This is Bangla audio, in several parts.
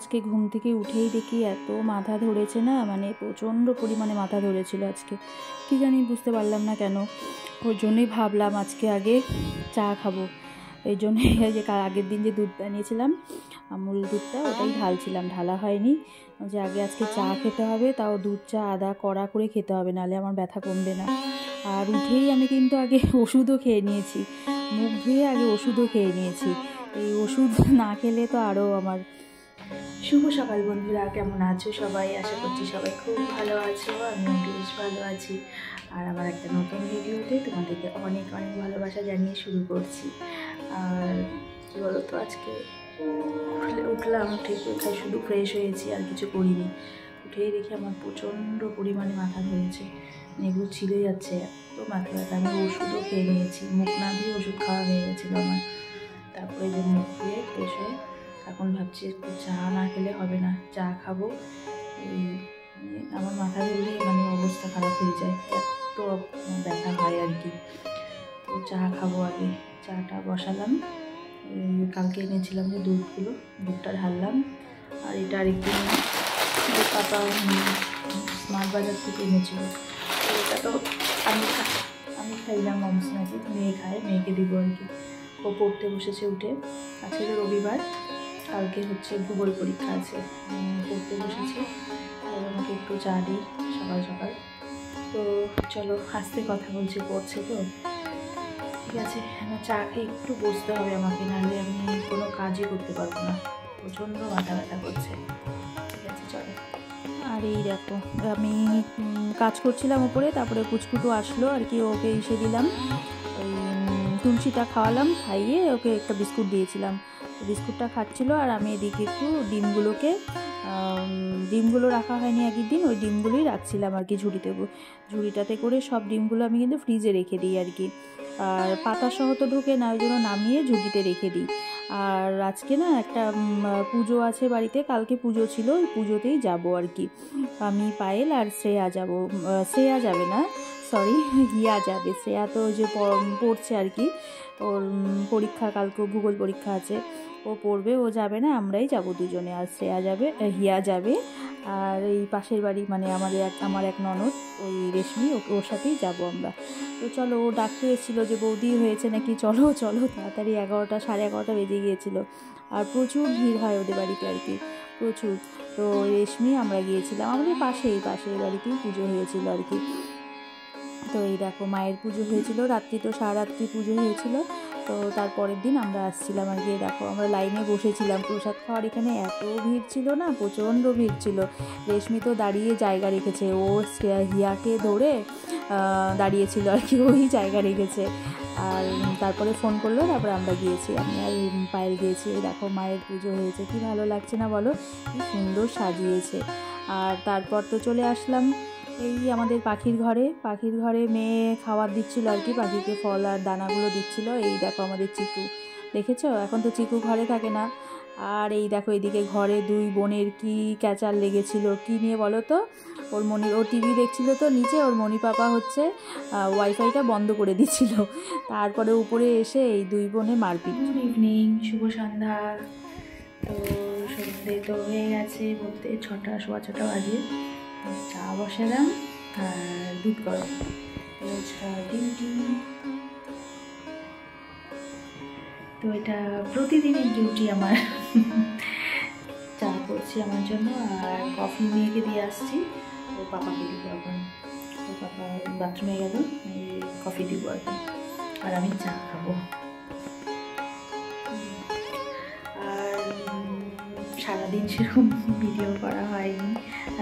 আজকে ঘুম থেকে উঠেই দেখি এত মাথা ধরেছে না, মানে প্রচণ্ড পরিমাণে মাথা ধরেছিল আজকে, কী জানি বুঝতে পারলাম না কেন। ওই জন্যই ভাবলাম আজকে আগে চা খাবো। এই জন্যই যে আগের দিন যে দুধ বানিয়েছিলাম আমুল দুধটা, ওটাই ঢালছিলাম, ঢালা হয়নি, যে আগে আজকে চা খেতে হবে, তাও দুধ চা আদা কড়া করে খেতে হবে, নাহলে আমার ব্যথা কমবে না। আর উঠেই আমি কিন্তু আগে ওষুধও খেয়ে নিয়েছি, মুখ ধুয়ে আগে ওষুধও খেয়ে নিয়েছি। এই ওষুধ না খেলে তো আরও আমার। শুভ সকাল বন্ধুরা, কেমন আছো সবাই? আশা করছি সবাই খুব ভালো আছো, আমিও বেশ ভালো আছি। আর আমার একটা নতুন ভিডিওতে তোমাদেরকে অনেক অনেক ভালোবাসা জানিয়ে শুরু করছি। আর কী বলো তো, আজকে উঠলাম, ঠিক উঠায় শুধু ফ্রেশ হয়েছি, আর কিছু করিনি। উঠেই দেখি আমার প্রচণ্ড পরিমাণে মাথা ধরেছে, এগুলো ছিঁড়ে যাচ্ছে, এত মাথা ব্যথা। আমি ওষুধও খেয়ে নিয়েছি, মুখ না দিয়ে ওষুধ খাওয়া হয়ে গেছিলো আমার। তারপরে যে মুখ ধুয়ে ফ্রেশ হয়ে এখন ভাবছি একটু চা না খেলে হবে না, চা খাবো। আমার মাথা ধরলে মানে অবস্থা খারাপ হয়ে যায়, এত ব্যথা হয় আর কি। তো চা খাবো আগে, চাটা বসালাম। কালকে এনেছিলাম যে দুধটা ঢাললাম। আর এটা আরেকদিন পাপা স্মার্ট বাজার থেকে এনেছিল, তো এটা তো আমি খাই না, মমস নাকি মেয়ে খায়, মেয়েকে দিব আর কি। ও পড়তে বসেছে উঠে, আজকে তো রবিবার, কালকে হচ্ছে ভূগোল পরীক্ষা আছে, পড়তে বসেছে। আমাকে একটু চা দিই সকাল সকাল। তো চলো, আস্তে কথা বলছি, পড়ছে তো, ঠিক আছে। আমার চা খেয়ে একটু বসতে হবে আমাকে, নাহলে আমি কোনো কাজই করতে পারবো না, প্রচণ্ড মাথা ব্যথা করছে। ঠিক আছে চলো। আর এই দেখো, আমি কাজ করছিলাম উপরে, তারপরে কুচকুটু আসলো আর কি, ওকে এসে দিলাম, ওই তুলসীটা খাওয়ালাম, খাইয়ে ওকে একটা বিস্কুট দিয়েছিলাম। বিস্কুটটা খাচ্ছিল, আর আমি এদিকে একটু ডিমগুলো রাখা হয়নি আগের দিন, ওই ডিমগুলোই রাখছিলাম আর কি ঝুড়িটাতে করে। সব ডিমগুলো আমি কিন্তু ফ্রিজে রেখে দিই আর কি, আর পাতা সহ তো ঢোকে না, ওই জন্য নামিয়ে ঝুড়িতে রেখে দিই। আর আজকে না একটা পুজো আছে বাড়িতে, কালকে পুজো ছিল, ওই পুজোতেই যাবো আর কি। আমি, পায়েল আর শ্রেয়া যাব। শ্রেয়া যাবে না, সরি, হিয়া যাবে। শ্রেয়া তো ওই যে পড়ছে আর কি, ওর পরীক্ষা, কালকে ভূগোল পরীক্ষা আছে, ও পড়বে, ও যাবে না, আমরাই যাব দুজনে। আর শ্রেয়া যাবে, হিয়া যাবে। আর এই পাশের বাড়ি মানে আমার এক ননদ, ওই রেশমি, ওর সাথেই যাব আমরা। তো চলো, ও ডাকতে এসেছিলো যে বৌদি হয়েছে নাকি, চলো চলো তাড়াতাড়ি, 11টা সাড়ে 11টা বেজে গিয়েছিলো। আর প্রচুর ভিড় হয় ওদের বাড়িতে আর কি, প্রচুর। তো রেশমি, আমরা গিয়েছিলাম, আমাদের পাশের বাড়িতেই পুজো হয়েছিল আর কি। তো এই দেখো, মায়ের পুজো হয়েছিল রাত্রি, তো সারারাত্রি পুজো হয়েছিল। তো তারপরের দিন আমরা আসছিলাম আর কি। দেখো, আমরা লাইনে বসেছিলাম প্রসাদ খাওয়ার, এখানে এত ভিড় ছিল না, প্রচণ্ড ভিড় ছিল। রেশমি তো দাঁড়িয়ে জায়গা রেখেছে, ও হিয়াকে ধরে দাঁড়িয়েছিল আর কি, ওই জায়গা রেখেছে। আর তারপরে ফোন করলো, তারপরে আমরা গিয়েছি, আমি আর পায়েল গিয়েছি। দেখো, মায়ের পুজো হয়েছে, কি ভালো লাগছে না বলো, কি সুন্দর সাজিয়েছে। আর তারপর তো চলে আসলাম এই আমাদের পাখির ঘরে মেয়ে খাবার দিচ্ছিল আর কি, পাখিকে ফল আর দানাগুলো দিচ্ছিল। এই দেখো আমাদের চিকু, দেখেছো, এখন তো চিকু ঘরে থাকে না। আর এই দেখো, এদিকে ঘরে দুই বোনের কি ক্যাচাল লেগেছিল, কি নিয়ে বলো তো, ও টিভি দেখছিল তো নিচে, ওর মনি পাপা হচ্ছে ওয়াইফাইটা বন্ধ করে দিচ্ছিল, তারপরে উপরে এসে এই দুই বোনে মারপিট। গুড ইভিনিং, শুভ সন্ধ্যা। তো সন্ধ্যে তো হয়ে গেছে, বলতে 6টা, সোয়া 6টা বাজে। চা বসালাম আর দুধ গরম, ডিউটি। তো এটা প্রতিদিনের ডিউটি আমার। চা করছি আমার জন্য, আর কফি মেয়েকে দিয়ে আসছি, ও পাপাকে দিব এখন। ও পাপা বাথরুমে গেল, কফি দিব এখন, আর আমি চা খাবো। আর সারাদিন সেরকম ভিডিও করা হয়নি।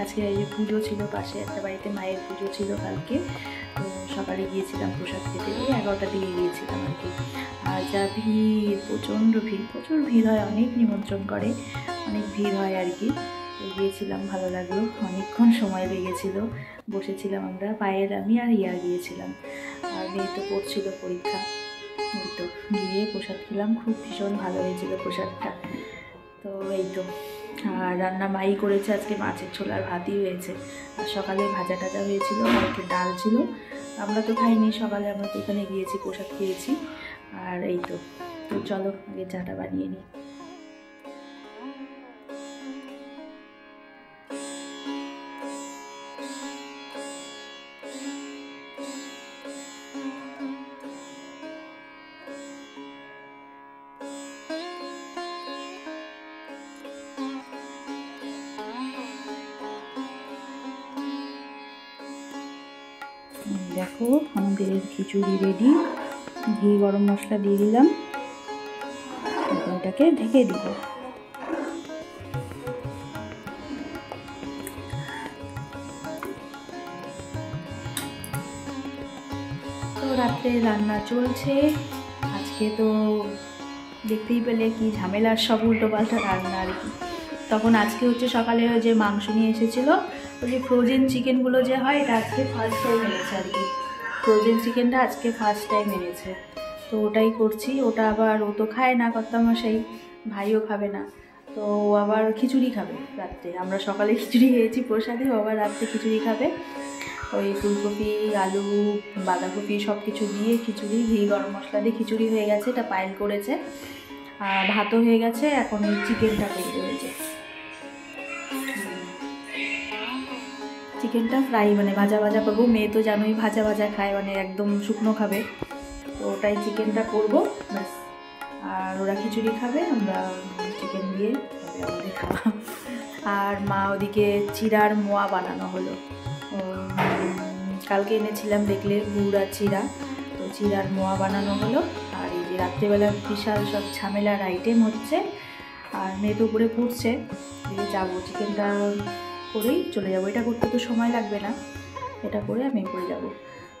আজকে এই যে পুজো ছিল, পাশে একটা বাড়িতে মায়ের পুজো ছিল কালকে, তো সকালে গিয়েছিলাম প্রসাদ খেতে, 11টার দিকে গিয়েছিলাম আর কি। আর যা ভিড়, প্রচুর ভিড় হয়, অনেক নিমন্ত্রণ করে, অনেক ভিড় হয় আর কি। তো গিয়েছিলাম, ভালো লাগলো, অনেকক্ষণ সময় লেগেছিল, বসেছিলাম আমরা, পায়েল, আমি আর ইয়া গিয়েছিলাম। আর মেয়ে তো পড়ছিল পরীক্ষা, ওই তো গিয়ে প্রসাদ খেলাম, খুব ভীষণ ভালো হয়েছিল প্রসাদটা। তো এই তো, আর রান্না মাই করেছে, আজকে মাছের ছোলার ভাতই হয়েছে, আর সকালে ভাজা টাজা হয়েছিল, কালকে ডাল ছিল, আমরা তো খাইনি সকালে, আমরা তো এখানে গিয়েছি প্রসাদ খেয়েছি। আর এই তো, চলো আগে চাটা বানিয়ে নিই। দেখো আমাদের খিচুড়ি রেডি। ঘি গরম মশলা দিয়ে দিলাম, এটাকে ঢেকে দিব। তো রাত্রে রান্না চলছে আজকে। তো দেখতেই পেলে কি ঝামেলার, সব উল্টো পাল্টা রান্না আর কি। তখন আজকে হচ্ছে সকালে যে মাংস নিয়ে এসেছিলো, ওই যে ফ্রোজেন চিকেনগুলো যে হয়, এটা আজকে ফার্স্ট টাইম এনেছে আর কি। ফ্রোজেন চিকেনটা আজকে ফার্স্ট টাইম এনেছে, তো ওটাই করছি। ওটা আবার ও তো খায় না, কর্তামশাই, ভাইও খাবে না, তো ও আবার খিচুড়ি খাবে রাত্রে। আমরা সকালে খিচুড়ি খেয়েছি প্রসাদে, ও আবার রাত্রে খিচুড়ি খাবে। ওই ফুলকপি, আলু, বাঁধাকপি সব কিছু দিয়ে খিচুড়ি, ঘি গরম মশলা দিয়ে খিচুড়ি হয়ে গেছে। এটা পায়েল করেছে। ভাতও হয়ে গেছে, এখন ওই চিকেনটা করতে হয়েছে। চিকেনটা ফ্রাই মানে ভাজা ভাজা করবো। মেয়ে তো জানোই ভাজা ভাজা খায়, মানে একদম শুকনো খাবে, তো ওটাই চিকেনটা করবো ব্যাস। আর ওরা খিচুড়ি খাবে, আমরা চিকেন দিয়ে হবে আমাদের খাওয়া। আর মা ওদিকে চিড়ার মোয়া বানানো হলো। কালকে এনেছিলাম দেখলে, গুড় আর চিড়া, তো চিড়ার মোয়া বানানো হলো। আর এই যে রাত্রেবেলা বিশাল সব ঝামেলার আইটেম হচ্ছে। আর মেয়ে তো উপরে পড়ছে, দিয়ে যাবো চিকেনটা করেই চলে যাবো। এটা করতে তো সময় লাগবে না, এটা করে আমি করে যাব।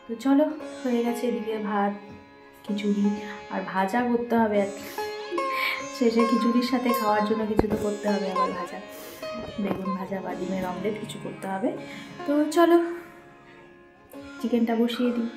তো চলো, হয়ে গেছে এদিকে ভাত, খিচুড়ি আর ভাজা করতে হবে। আর শেষে খিচুড়ির সাথে খাওয়ার জন্য কিছু তো করতে হবে, আবার ভাজা, বেগুন ভাজা বা ডিমের অমলেট কিছু করতে হবে। তো চলো চিকেনটা বসিয়ে দিই।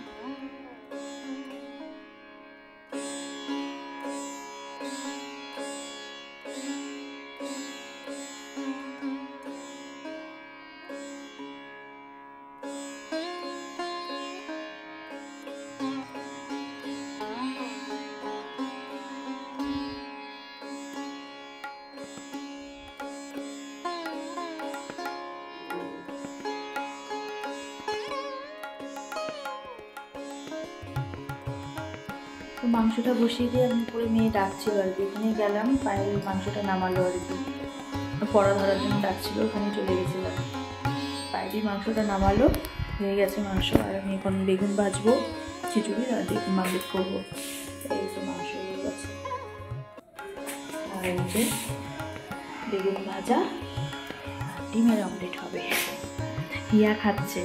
তো মাংসটা বসিয়ে দিয়ে আমি পরে মেয়ে ডাকছিল আর কি, ওখানে গেলাম। পায়েল মাংসটা নামালো আর কি, পড়া ধরার জন্য ডাকছিল, ওখানে চলে গেছিলাম। পায়েলই মাংসটা নামালো, হয়ে গেছে মাংস। আর আমি এখন বেগুন ভাজবো, খিচুড়ি আর বেগুন অমলেট করবো। এই যে মাংস হয়ে গেছে, আর এই যে বেগুন ভাজা আর ডিমের অমলেট হবে। হিয়া খাচ্ছে,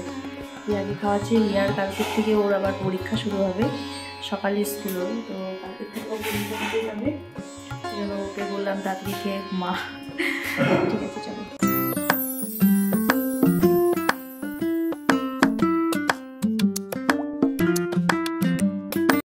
হিয়াকে খাওয়াচ্ছে। হিয়ার কালকের থেকে ওর আবার পরীক্ষা শুরু হবে, সকালে স্কুল হবে, তো কালকের থেকে পরীক্ষা দিতে যাবে। ওকে বললাম তাড়াতাড়ি খেয়ে ঘুমা। ঠিক আছে চলো।